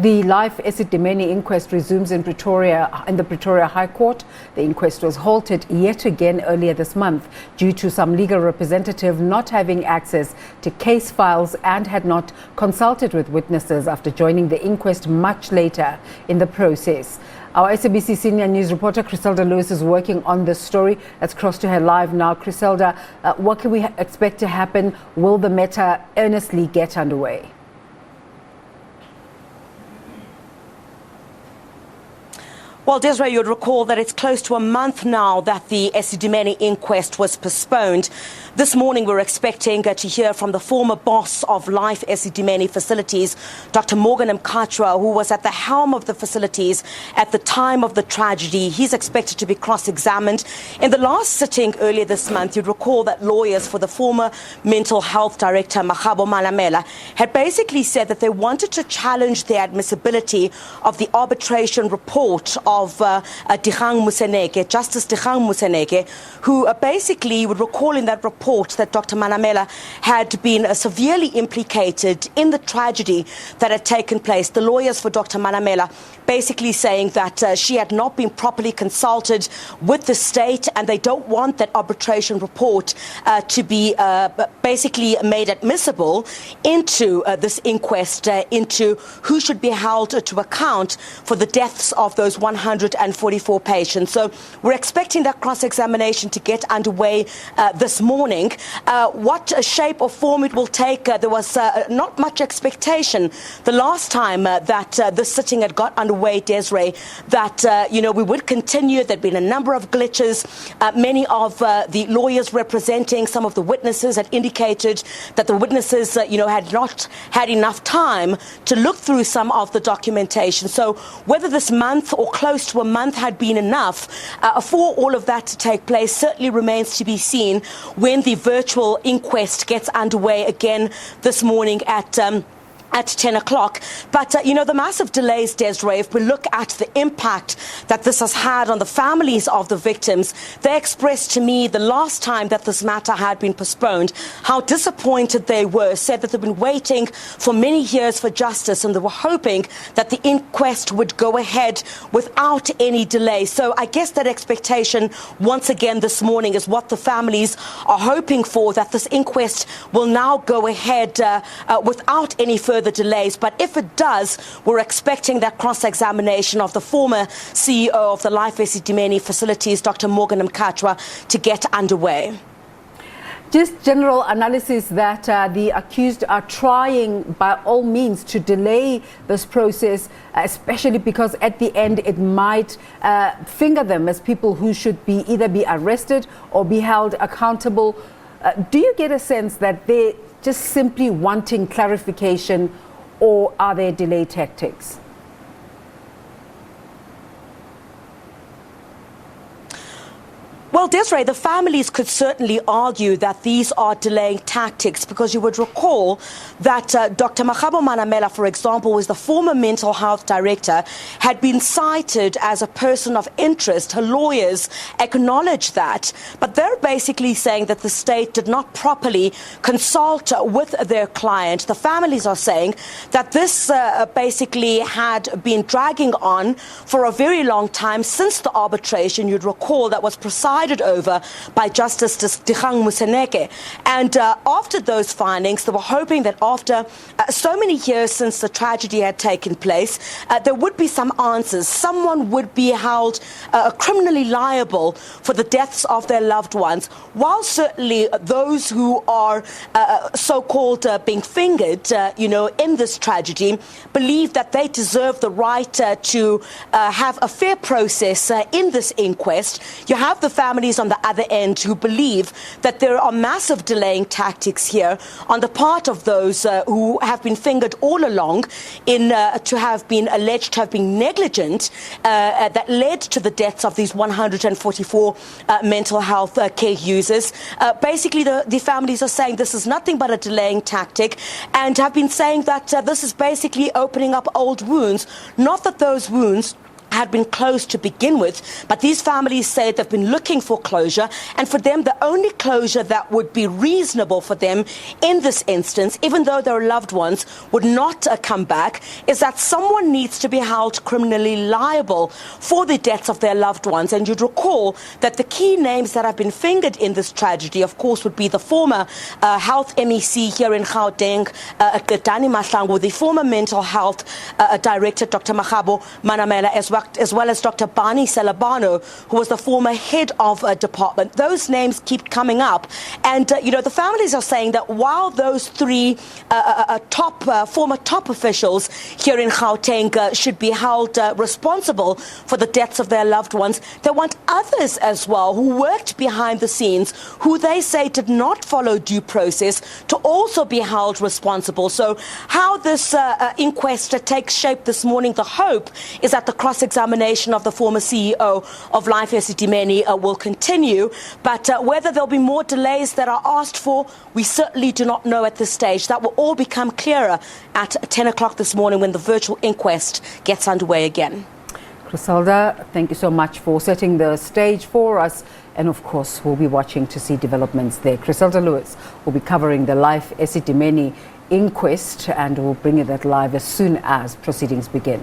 The Life Esidimeni Inquest resumes in the Pretoria High Court. The inquest was halted yet again earlier this month due to some legal representative not having access to case files and had not consulted with witnesses after joining the inquest much later in the process. Our SABC senior news reporter Chriselda Lewis is working on this story. Let's cross to her live now. Chriselda, what can we expect to happen? Will the matter earnestly get underway? Well, Desiree, you'd recall that it's close to a month now that the Esidimeni inquest was postponed. This morning, we're expecting to hear from the former boss of Life Esidimeni facilities, Dr. Morgan Mkhatshwa, who was at the helm of the facilities at the time of the tragedy. He's expected to be cross-examined. In the last sitting earlier this month, you'd recall that lawyers for the former mental health director, Makgabo Malamela, had basically said that they wanted to challenge the admissibility of the arbitration report of Justice Dikgang Moseneke, who basically would recall in that report that Dr. Malamela had been severely implicated in the tragedy that had taken place. The lawyers for Dr. Malamela basically saying that she had not been properly consulted with the state, and they don't want that arbitration report to be basically made admissible into this inquest into who should be held to account for the deaths of those 144 patients. So we're expecting that cross-examination to get underway this morning. What shape or form it will take, there was not much expectation the last time that this sitting had got underway, Desiree, that, we would continue. There'd been a number of glitches. Many of the lawyers representing some of the witnesses had indicated that the witnesses, had not had enough time to look through some of the documentation. So whether this month or close to a month had been enough for all of that to take place certainly remains to be seen when the virtual inquest gets underway again this morning at 10 o'clock. But, the massive delays, Desiree, if we look at the impact that this has had on the families of the victims, they expressed to me the last time that this matter had been postponed, how disappointed they were, said that they've been waiting for many years for justice and they were hoping that the inquest would go ahead without any delay. So I guess that expectation once again this morning is what the families are hoping for, that this inquest will now go ahead without any further delays. But if it does, we're expecting that cross-examination of the former CEO of the Life Esidimeni facilities, Dr. Morgan Mkhatshwa, to get underway. Just general analysis that the accused are trying by all means to delay this process, especially because at the end it might finger them as people who should either be arrested or be held accountable. Do you get a sense that they just simply wanting clarification, or are there delay tactics? Well, Desiree, the families could certainly argue that these are delaying tactics, because you would recall that Dr. Makgabo Malamela, for example, was the former mental health director, had been cited as a person of interest. Her lawyers acknowledged that, but they're basically saying that the state did not properly consult with their client. The families are saying that this basically had been dragging on for a very long time since the arbitration, you'd recall, that was presided over by Justice Dikgang Moseneke. And after those findings, they were hoping that after so many years since the tragedy had taken place, there would be some answers. Someone would be held criminally liable for the deaths of their loved ones, while certainly those who are so-called being fingered, in this tragedy, believe that they deserve the right to have a fair process in this inquest. You have the families on the other end who believe that there are massive delaying tactics here on the part of those who have been fingered all along in to have been alleged to have been negligent that led to the deaths of these 144 mental health care users. Basically, the families are saying this is nothing but a delaying tactic, and have been saying that this is basically opening up old wounds. Not that those wounds had been closed to begin with, but these families say they've been looking for closure, and for them the only closure that would be reasonable for them in this instance, even though their loved ones would not come back, is that someone needs to be held criminally liable for the deaths of their loved ones. And you'd recall that the key names that have been fingered in this tragedy, of course, would be the former health MEC here in Gauteng, Dani Mahlangu, the former mental health director, Dr. Magabo Manamela, as well as Dr. Bani Selabano, who was the former head of a department. Those names keep coming up. And, the families are saying that while those three former top officials here in Gauteng should be held responsible for the deaths of their loved ones, they want others as well who worked behind the scenes, who they say did not follow due process, to also be held responsible. So how this inquest takes shape this morning, the hope is that the cross-examination of the former CEO of Life Esidimeni will continue, but whether there'll be more delays that are asked for, we certainly do not know at this stage. That will all become clearer at 10 o'clock this morning when the virtual inquest gets underway again. Chriselda, thank you so much for setting the stage for us. And of course, we'll be watching to see developments there. Chriselda Lewis will be covering the Life Esidimeni Inquest, and we'll bring you that live as soon as proceedings begin.